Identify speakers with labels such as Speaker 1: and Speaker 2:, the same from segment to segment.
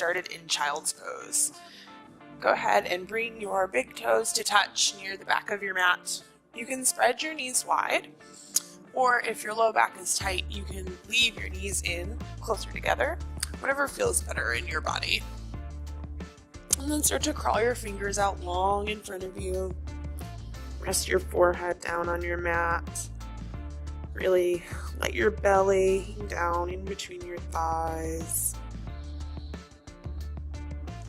Speaker 1: started in child's pose. Go ahead and bring your big toes to touch near the back of your mat. You can spread your knees wide, or if your low back is tight, you can leave your knees in closer together, whatever feels better in your body. And then start to crawl your fingers out long in front of you. Rest your forehead down on your mat. Really let your belly hang down in between your thighs.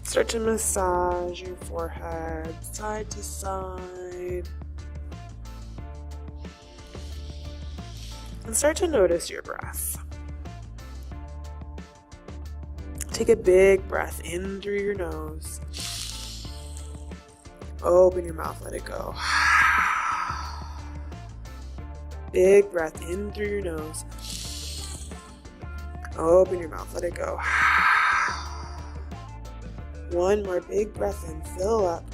Speaker 1: Start to massage your forehead side to side. And start to notice your breath. Take a big breath in through your nose. Open your mouth, let it go. Big breath in through your nose. Open your mouth, let it go. One more big breath in, fill up.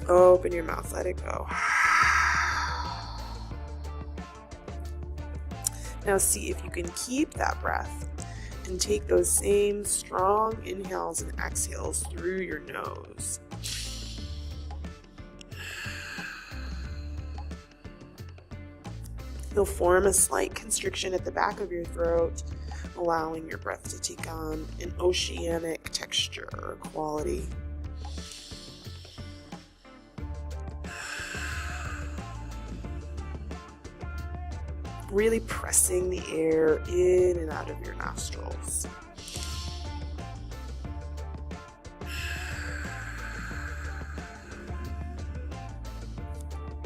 Speaker 1: Open your mouth, let it go. Now see if you can keep that breath and take those same strong inhales and exhales through your nose. You'll form a slight constriction at the back of your throat, allowing your breath to take on an oceanic texture or quality. Really pressing the air in and out of your nostrils.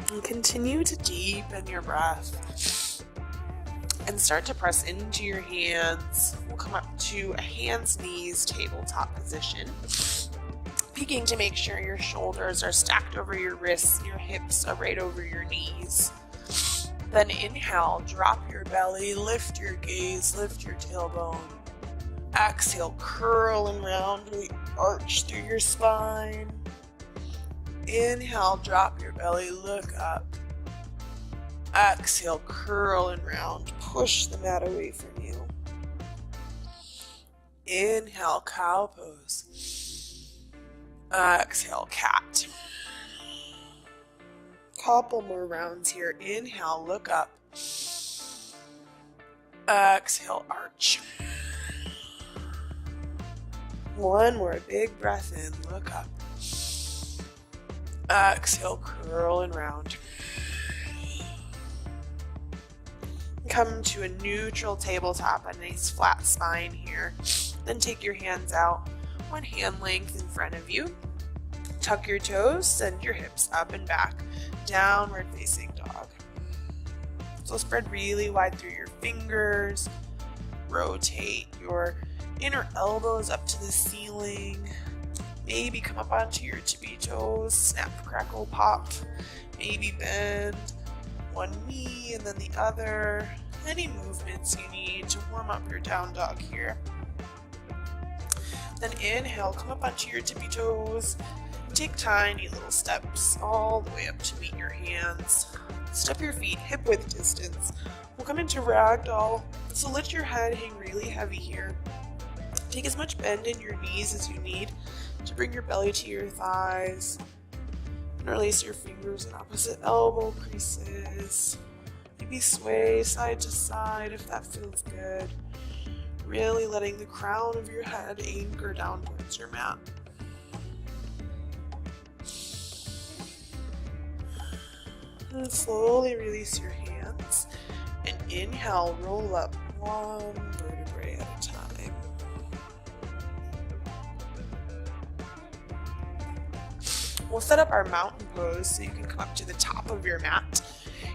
Speaker 1: And continue to deepen your breath and start to press into your hands. We'll come up to a hands, knees, tabletop position. Peeking to make sure your shoulders are stacked over your wrists and your hips are right over your knees. Then inhale, drop your belly, lift your gaze, lift your tailbone. Exhale, curl and round, really arch through your spine. Inhale, drop your belly, look up. Exhale, curl and round, push the mat away from you. Inhale, cow pose. Exhale, cat. Couple more rounds here. Inhale, look up. Exhale, arch. One more big breath in, look up. Exhale, curl and round. Come to a neutral tabletop, a nice flat spine here. Then take your hands out, one hand length in front of you. Tuck your toes, send your hips up and back. Downward facing dog. So spread really wide through your fingers. Rotate your inner elbows up to the ceiling. Maybe come up onto your tippy toes. Snap, crackle, pop. Maybe bend one knee and then the other. Any movements you need to warm up your down dog here. Then inhale, come up onto your tippy toes. Take tiny little steps all the way up to meet your hands. Step your feet hip width distance. We'll come into ragdoll. So let your head hang really heavy here. Take as much bend in your knees as you need to bring your belly to your thighs. And release your fingers in opposite elbow creases. Maybe sway side to side if that feels good. Really letting the crown of your head anchor down towards your mat. And slowly release your hands and inhale, roll up one vertebrae at a time. We'll set up our mountain pose so you can come up to the top of your mat.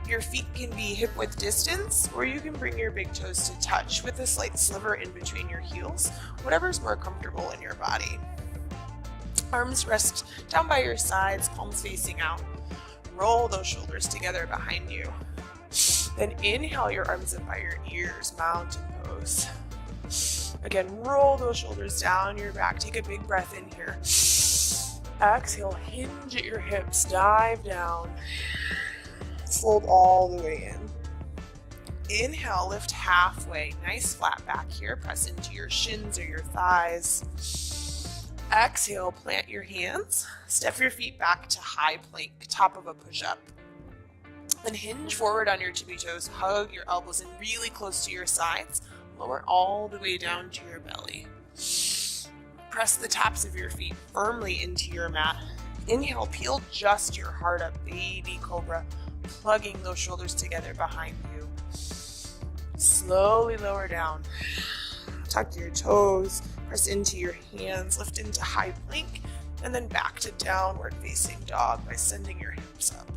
Speaker 1: Your feet can be hip width distance, or you can bring your big toes to touch with a slight sliver in between your heels, whatever's more comfortable in your body. Arms rest down by your sides, palms facing out. Roll those shoulders together behind you. Then inhale your arms up by your ears, mountain pose. Again, roll those shoulders down your back. Take a big breath in here. Exhale, hinge at your hips, dive down. Fold all the way in. Inhale, lift halfway. Nice flat back here. Press into your shins or your thighs. Exhale, plant your hands. Step your feet back to high plank, top of a push-up. Then hinge forward on your tippy toes. Hug your elbows in really close to your sides. Lower all the way down to your belly. Press the tops of your feet firmly into your mat. Inhale, peel just your heart up, baby cobra, plugging those shoulders together behind you. Slowly lower down. Tuck your toes, press into your hands, lift into high plank, and then back to downward facing dog by sending your hips up.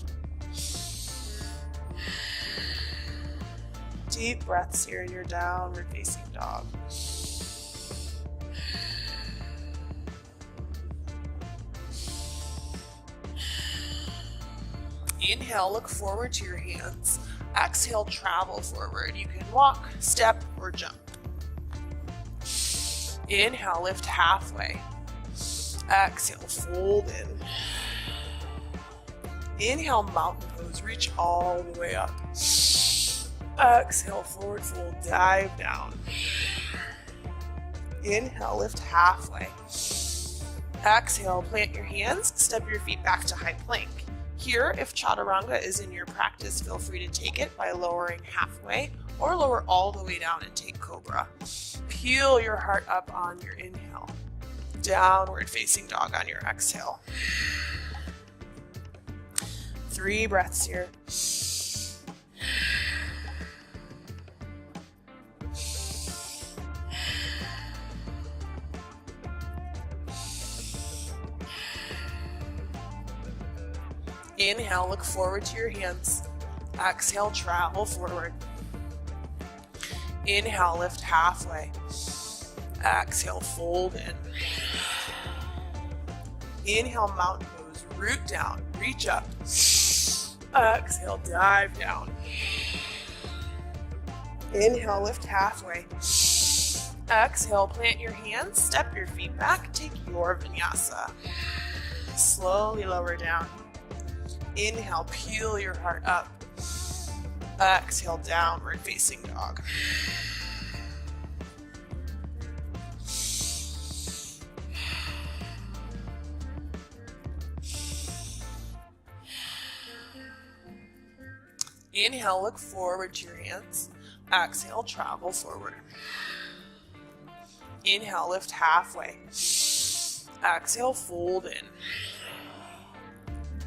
Speaker 1: Deep breaths here in your downward facing dog. Inhale, look forward to your hands. Exhale, travel forward. You can walk, step, or jump. Inhale, lift halfway. Exhale, fold in. Inhale, mountain pose. Reach all the way up. Exhale, forward fold, dive down. Inhale, lift halfway. Exhale, plant your hands, step your feet back to high plank. Here, if chaturanga is in your practice, feel free to take it by lowering halfway or lower all the way down and take cobra. Peel your heart up on your inhale. Downward facing dog on your exhale. 3 breaths here. Inhale, look forward to your hands. Exhale, travel forward. Inhale, lift halfway. Exhale, fold in. Inhale, mountain pose, root down, reach up. Exhale, dive down. Inhale, lift halfway. Exhale, plant your hands, step your feet back, take your vinyasa. Slowly lower down. Inhale, peel your heart up. Exhale, downward facing dog. Inhale, look forward to your hands. Exhale, travel forward. Inhale, lift halfway. Exhale, fold in.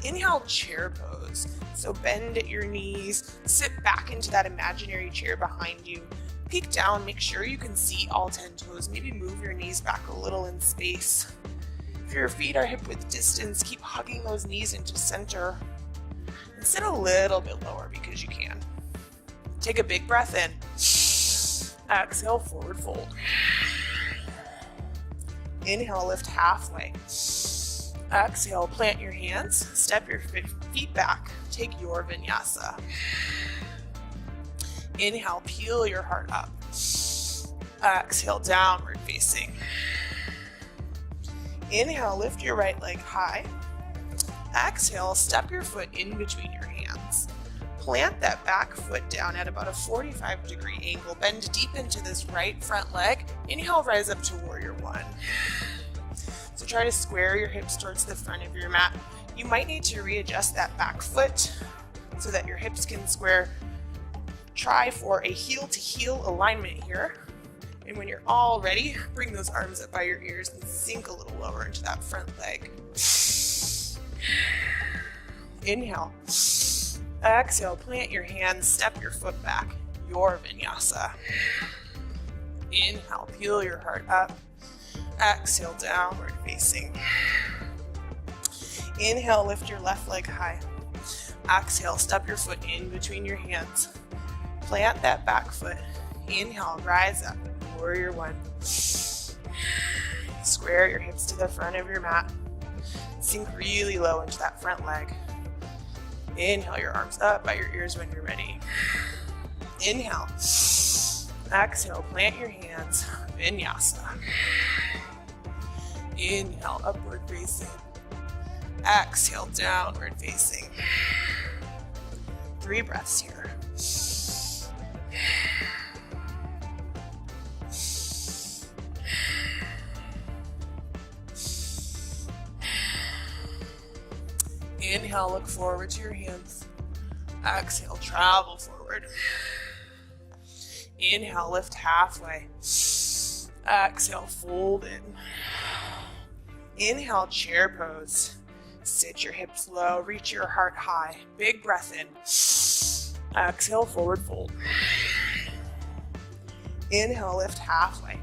Speaker 1: Inhale, chair pose. So bend at your knees, sit back into that imaginary chair behind you. Peek down, make sure you can see all 10 toes. Maybe move your knees back a little in space. If your feet are hip width distance, keep hugging those knees into center. And sit a little bit lower because you can. Take a big breath in. Exhale, forward fold. Inhale, lift halfway. Exhale, plant your hands, step your feet back, take your vinyasa. Inhale, peel your heart up. Exhale, downward facing. Inhale, lift your right leg high. Exhale, step your foot in between your hands. Plant that back foot down at about a 45-degree angle. Bend deep into this right front leg. Inhale, rise up to warrior one. So try to square your hips towards the front of your mat. You might need to readjust that back foot so that your hips can square. Try for a heel to heel alignment here. And when you're all ready, bring those arms up by your ears and sink a little lower into that front leg. Inhale. Exhale, plant your hands, step your foot back, your vinyasa. Inhale, peel your heart up. Exhale, downward facing. Inhale, lift your left leg high. Exhale, step your foot in between your hands. Plant that back foot. Inhale, rise up, warrior one. Square your hips to the front of your mat. Sink really low into that front leg. Inhale, your arms up by your ears when you're ready. Inhale. Exhale, plant your hands, vinyasa. Inhale, upward facing. Exhale, downward facing. 3 breaths here. Inhale, look forward to your hands. Exhale, travel forward. Inhale, lift halfway. Exhale, fold in. Inhale, chair pose. Sit your hips low, reach your heart high. Big breath in. Exhale, forward fold. Inhale, lift halfway.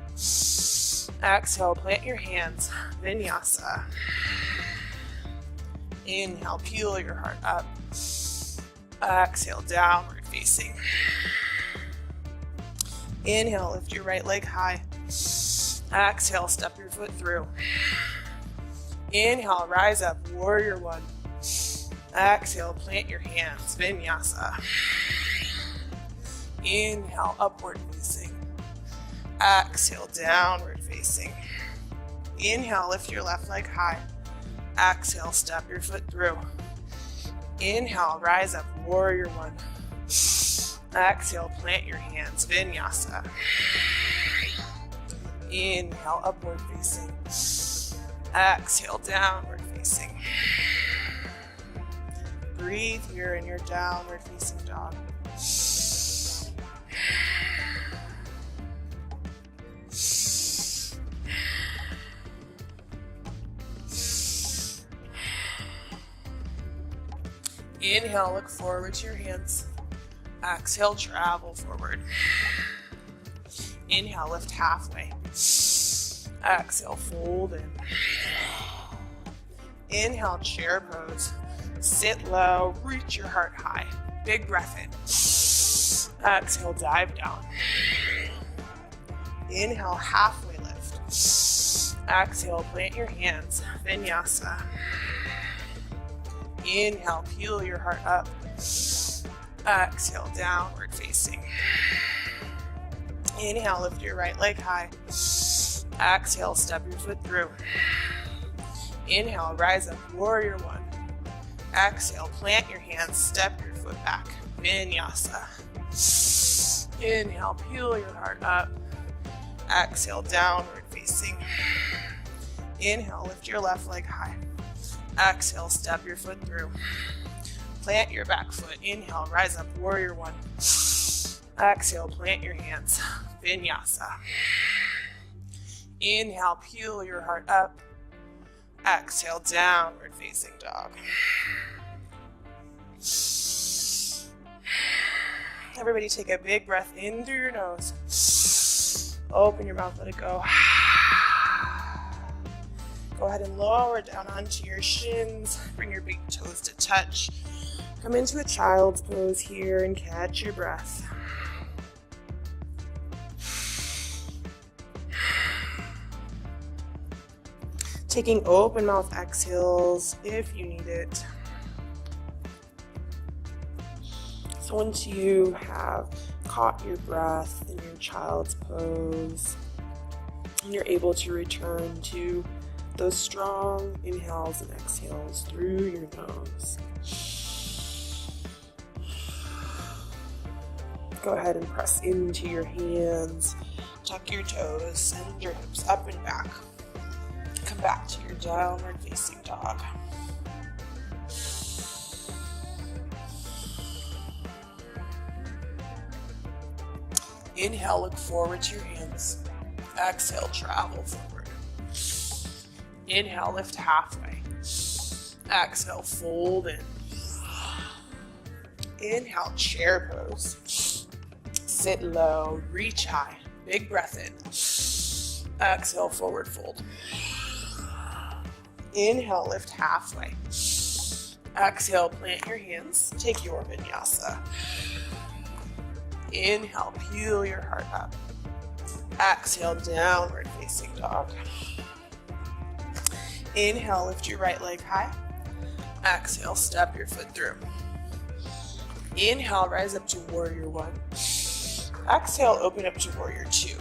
Speaker 1: Exhale, plant your hands. Vinyasa. Inhale, peel your heart up. Exhale, downward facing. Inhale, lift your right leg high. Exhale, step your foot through. Inhale, rise up, warrior one. Exhale, plant your hands, vinyasa. Inhale, upward facing. Exhale, downward facing. Inhale, lift your left leg high. Exhale, step your foot through. Inhale, rise up, warrior one. Exhale, plant your hands, vinyasa. Inhale, upward facing. Exhale, downward facing. Breathe here in your downward facing dog. Inhale, look forward to your hands. Exhale, travel forward. Inhale, lift halfway. Exhale, fold in. Inhale, chair pose. Sit low, reach your heart high. Big breath in. Exhale, dive down. Inhale, halfway lift. Exhale, plant your hands. Vinyasa. Inhale, peel your heart up. Exhale, downward facing. Inhale, lift your right leg high. Exhale, step your foot through. Inhale, rise up, warrior one. Exhale, plant your hands, step your foot back. Vinyasa. Inhale, peel your heart up. Exhale, downward facing. Inhale, lift your left leg high. Exhale, step your foot through. Plant your back foot. Inhale, rise up, warrior one. Exhale, plant your hands. Vinyasa. Inhale, peel your heart up. Exhale, downward facing dog. Everybody take a big breath in through your nose. Open your mouth, let it go. Go ahead and lower down onto your shins. Bring your big toes to touch. Come into a child's pose here and catch your breath. Taking open mouth exhales if you need it. So once you have caught your breath in your child's pose, and you're able to return to those strong inhales and exhales through your nose. Go ahead and press into your hands, tuck your toes, send your hips up and back. Come back to your downward facing dog. Inhale, look forward to your hands. Exhale, travel forward. Inhale, lift halfway. Exhale, fold in. Inhale, chair pose. Sit low, reach high. Big breath in. Exhale, forward fold. Inhale, lift halfway. Exhale, plant your hands. Take your vinyasa. Inhale, peel your heart up. Exhale, downward facing dog. Inhale, lift your right leg high. Exhale, step your foot through. Inhale, rise up to warrior one. Exhale, open up to warrior two.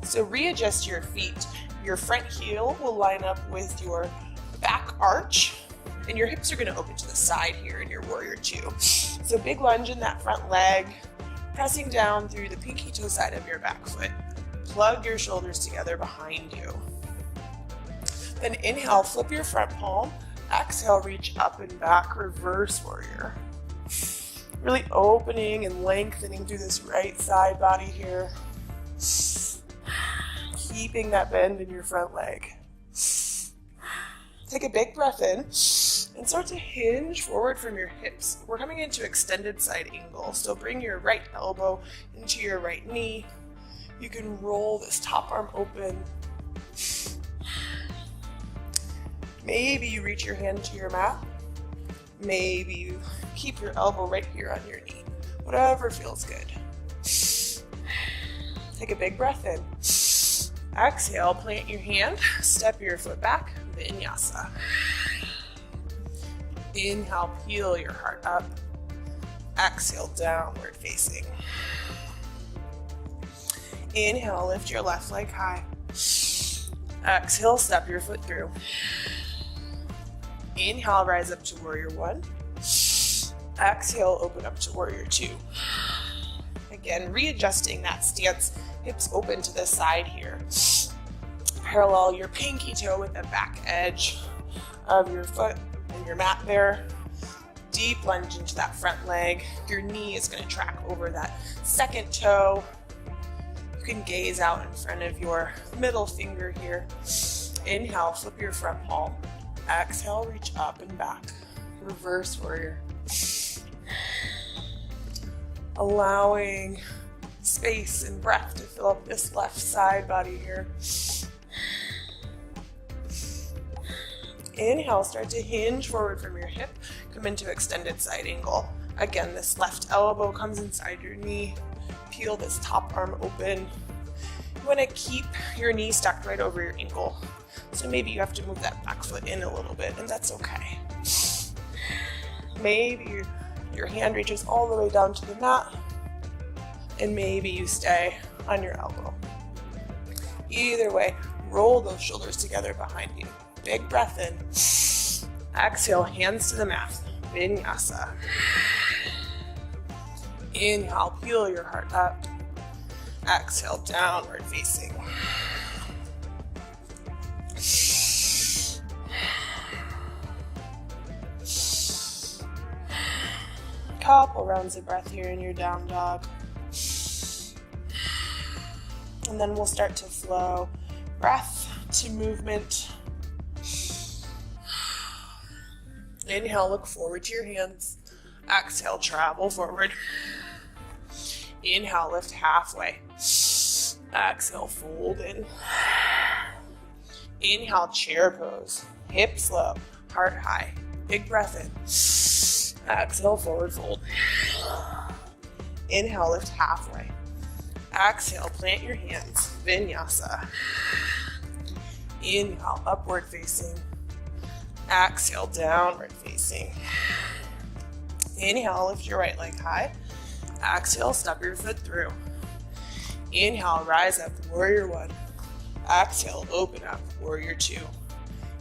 Speaker 1: So readjust your feet. Your front heel will line up with your back arch, and your hips are going to open to the side here in your warrior two. So big lunge in that front leg, pressing down through the pinky toe side of your back foot. Plug your shoulders together behind you. Then inhale, flip your front palm. Exhale, reach up and back, reverse warrior. Really opening and lengthening through this right side body here. Keeping that bend in your front leg. Take a big breath in and start to hinge forward from your hips. We're coming into extended side angle, so bring your right elbow into your right knee. You can roll this top arm open. Maybe you reach your hand to your mat. Maybe you keep your elbow right here on your knee. Whatever feels good. Take a big breath in. Exhale, plant your hand, step your foot back, Vinyasa. Inhale, peel your heart up. Exhale, downward facing. Inhale, lift your left leg high. Exhale, step your foot through. Inhale, rise up to warrior one. Exhale, open up to warrior two. Again, readjusting that stance, hips open to the side here. Parallel your pinky toe with the back edge of your foot and your mat there. Deep lunge into that front leg. Your knee is going to track over that second toe. You can gaze out in front of your middle finger here. Inhale, flip your front palm. Exhale, reach up and back. Reverse warrior. Allowing space and breath to fill up this left side body here. Inhale, start to hinge forward from your hip. Come into extended side angle. Again, this left elbow comes inside your knee. Peel this top arm open. You want to keep your knee stacked right over your ankle. So maybe you have to move that back foot in a little bit, and that's okay. Maybe your hand reaches all the way down to the mat, and maybe you stay on your elbow. Either way, roll those shoulders together behind you. Big breath in. Exhale, hands to the mat. Vinyasa. Inhale, peel your heart up. Exhale, downward facing. Couple rounds of breath here in your down dog. And then we'll start to flow breath to movement. Inhale, look forward to your hands. Exhale, travel forward. Inhale, lift halfway. Exhale, fold in. Inhale, chair pose. Hips low, heart high. Big breath in. Exhale, forward fold. Inhale, lift halfway. Exhale, plant your hands. Vinyasa. Inhale, upward facing. Exhale, downward facing. Inhale, lift your right leg high. Exhale, step your foot through. Inhale, rise up, warrior one. Exhale, open up, warrior two.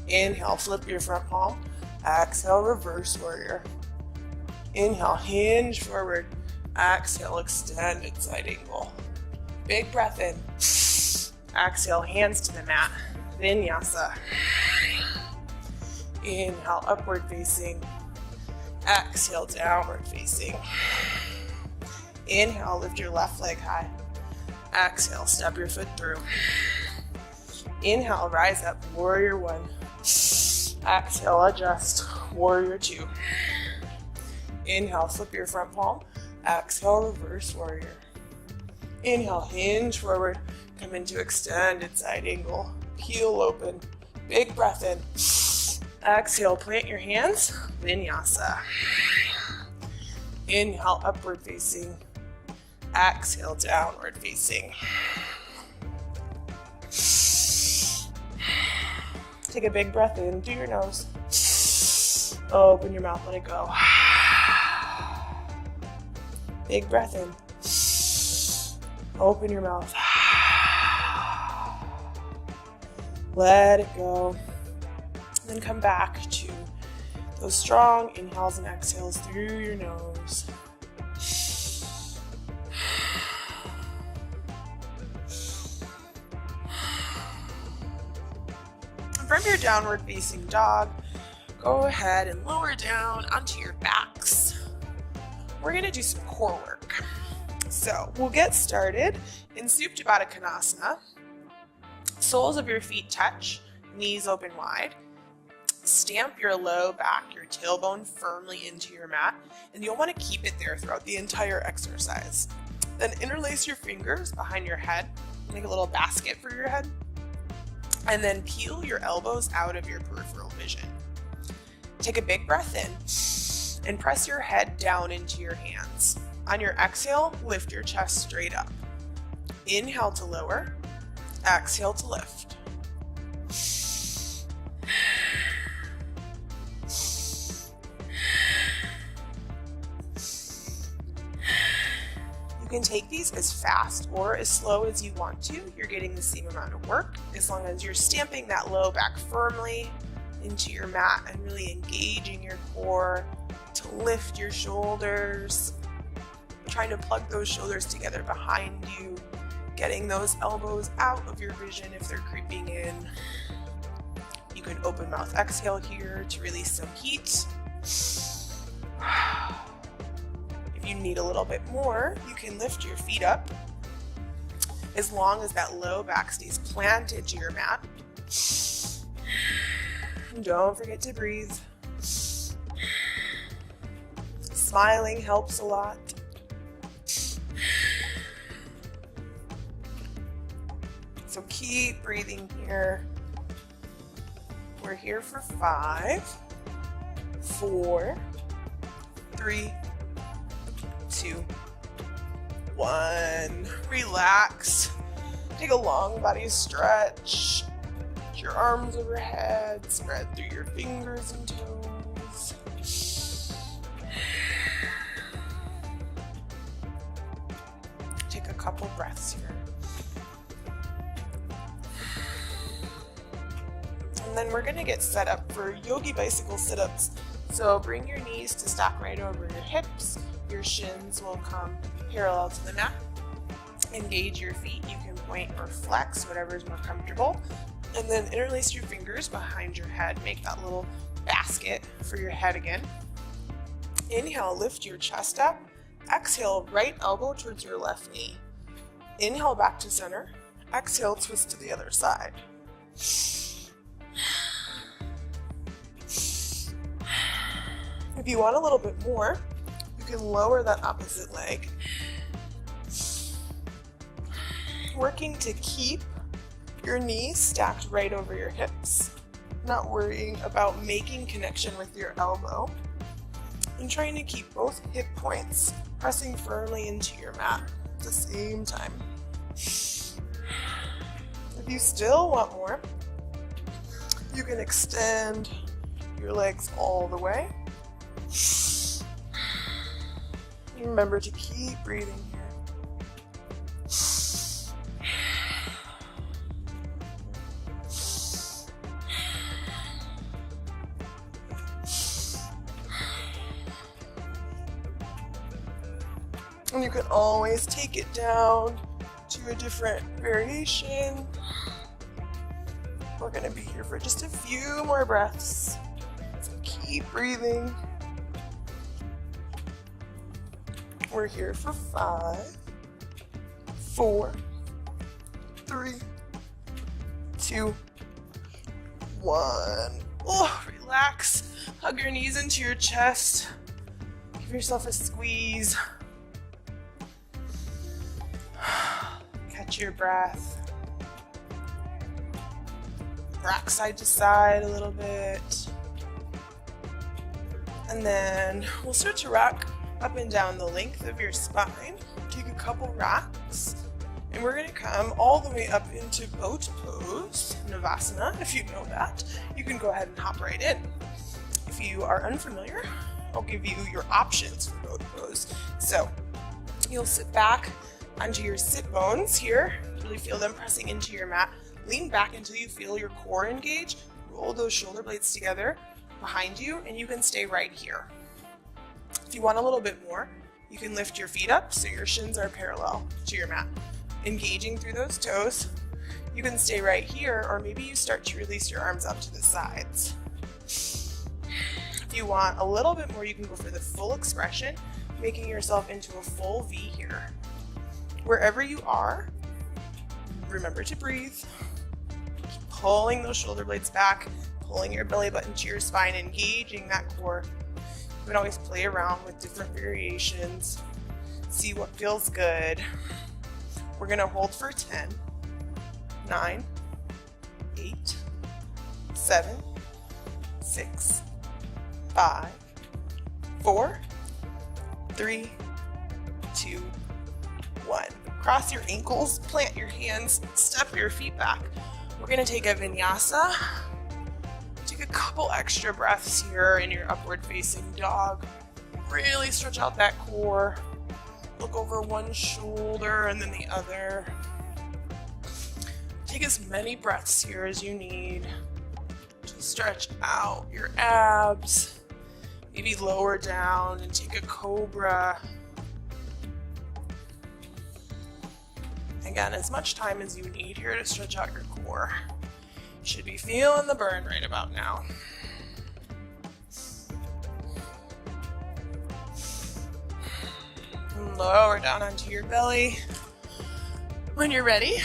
Speaker 1: Inhale, flip your front palm. Exhale, reverse warrior. Inhale, hinge forward. Exhale, extended side angle. Big breath in. Exhale, hands to the mat. Vinyasa. Inhale, upward facing. Exhale, downward facing. Inhale, lift your left leg high. Exhale, step your foot through. Inhale, rise up, warrior one. Exhale, adjust, warrior two. Inhale, flip your front palm. Exhale, reverse warrior. Inhale, hinge forward. Come into extended side angle. Peel open. Big breath in. Exhale, plant your hands. Vinyasa. Inhale, upward facing. Exhale, downward facing. Take a big breath in through your nose. Open your mouth, let it go. Big breath in. Open your mouth. Let it go. Then come back to those strong inhales and exhales through your nose. From your downward facing dog, go ahead and lower down onto your backs. We're going to do some core work. So we'll get started in Supta Baddha Konasana. Soles of your feet touch, knees open wide. Stamp your low back, your tailbone firmly into your mat, and you'll want to keep it there throughout the entire exercise. Then interlace your fingers behind your head, make a little basket for your head, and then peel your elbows out of your peripheral vision. Take a big breath in and press your head down into your hands. On your exhale, lift your chest straight up. Inhale to lower, exhale to lift. You can take these as fast or as slow as you want to. You're getting the same amount of work as long as you're stamping that low back firmly into your mat and really engaging your core to lift your shoulders, trying to plug those shoulders together behind you, getting those elbows out of your vision if they're creeping in. You can open mouth exhale here to release some heat. If you need a little bit more, you can lift your feet up as long as that low back stays planted to your mat. Don't forget to breathe. Smiling helps a lot. So keep breathing here. We're here for 5, 4, 3, 2, 1. Relax. Take a long body stretch. Put your arms overhead. Spread through your fingers and toes. Take a couple breaths here. And then we're going to get set up for yogi bicycle sit-ups. So bring your knees to stack right over your hips. Your shins will come parallel to the mat. Engage your feet. You can point or flex, whatever is more comfortable. And then interlace your fingers behind your head. Make that little basket for your head again. Inhale, lift your chest up. Exhale, right elbow towards your left knee. Inhale back to center. Exhale, twist to the other side. If you want a little bit more, you can lower that opposite leg. Working to keep your knees stacked right over your hips, not worrying about making connection with your elbow, and trying to keep both hip points pressing firmly into your mat at the same time. If you still want more, you can extend your legs all the way. Remember to keep breathing here. And you can always take it down to a different variation. We're going to be here for just a few more breaths. So keep breathing. We're here for 5, 4, 3, 2, 1. Oh, relax. Hug your knees into your chest. Give yourself a squeeze. Catch your breath. Rock side to side a little bit. And then we'll start to rock up and down the length of your spine. Take a couple rocks. And we're going to come all the way up into boat pose, Navasana. If you know that, you can go ahead and hop right in. If you are unfamiliar, I'll give you your options for boat pose. So you'll sit back onto your sit bones here. Really feel them pressing into your mat. Lean back until you feel your core engage. Roll those shoulder blades together behind you, and you can stay right here. If you want a little bit more, you can lift your feet up so your shins are parallel to your mat. Engaging through those toes. You can stay right here, or maybe you start to release your arms up to the sides. If you want a little bit more, you can go for the full expression, making yourself into a full V here. Wherever you are, remember to breathe. Keep pulling those shoulder blades back, pulling your belly button to your spine, engaging that core. You can always play around with different variations, see what feels good. We're gonna hold for 10, 9, 8, 7, 6, 5, 4, 3, 2, 1. Cross your ankles, plant your hands, step your feet back. We're gonna take a vinyasa. Take a couple extra breaths here in your upward facing dog. Really stretch out that core. Look over one shoulder and then the other. Take as many breaths here as you need to stretch out your abs. Maybe lower down and take a cobra. Again, as much time as you need here to stretch out your core. You should be feeling the burn right about now. And lower down onto your belly when you're ready.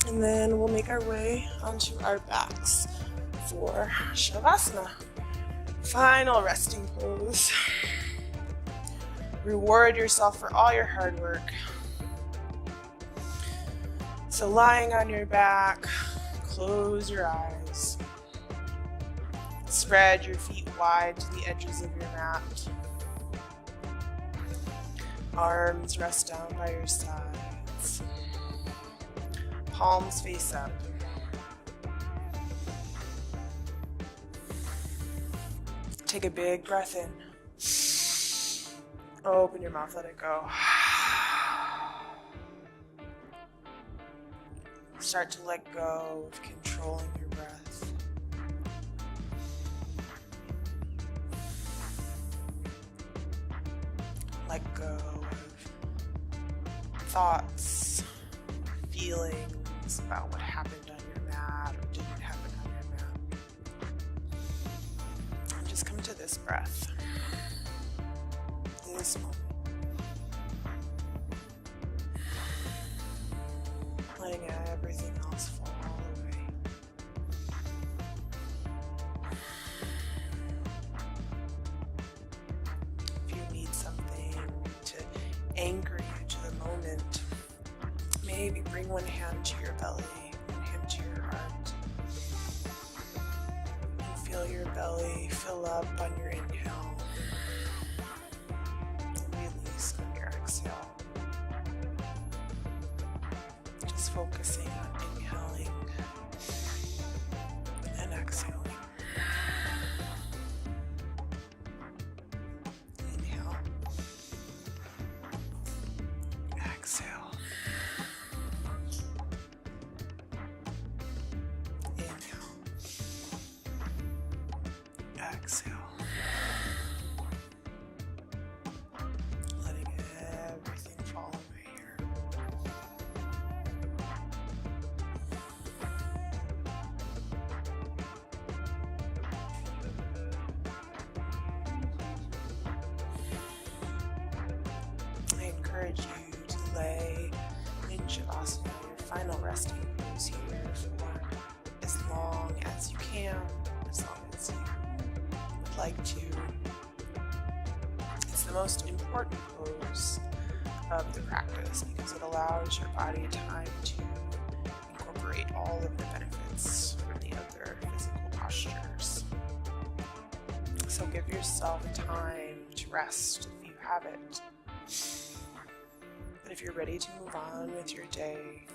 Speaker 1: And then we'll make our way onto our backs for Shavasana. Final resting pose. Reward yourself for all your hard work. So lying on your back, close your eyes. Spread your feet wide to the edges of your mat. Arms rest down by your sides. Palms face up. Take a big breath in. Open your mouth, let it go. Start to let go of controlling your breath. Let go of thoughts, feelings about what happened on your mat or didn't happen on your mat. And just come to this breath, this moment. Letting everything else fall away. If you need something to anchor you to the moment, maybe bring one hand to your belly, one hand to your heart. And feel your belly fill up on your inhale. Release on your exhale. Focusing on inhaling and exhaling. Inhale. Exhale. Inhale. Exhale. Letting everything fall away here. Encourage you to lay in Shavasana, your final resting pose here, for as long as you can, as long as you would like to. It's the most important pose of the practice because it allows your body time to incorporate all of the benefits from the other physical postures. So give yourself time to rest if you have it. But if you're ready to move on with your day,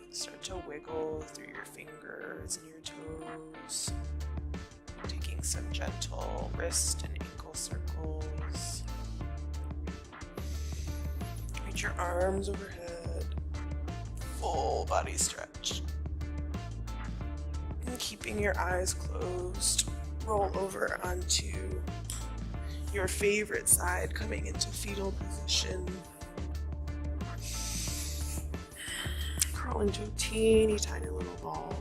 Speaker 1: start to wiggle through your fingers and your toes, taking some gentle wrist and ankle circles. Reach your arms overhead, full body stretch. And keeping your eyes closed, roll over onto your favorite side, coming into fetal position. Curl into a teeny tiny little ball.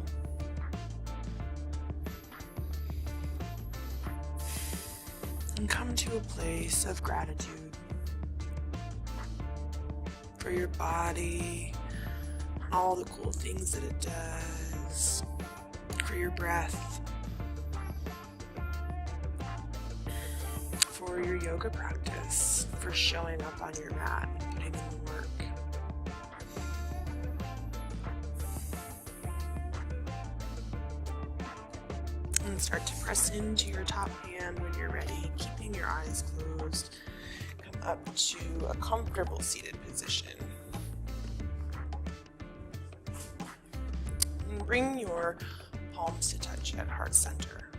Speaker 1: And come to a place of gratitude for your body, and all the cool things that it does, for your breath, for your yoga practice, for showing up on your mat and putting in the work. And start to press into your top hand when you're ready, keeping your eyes closed. Come up to a comfortable seated position. And bring your palms to touch at heart center.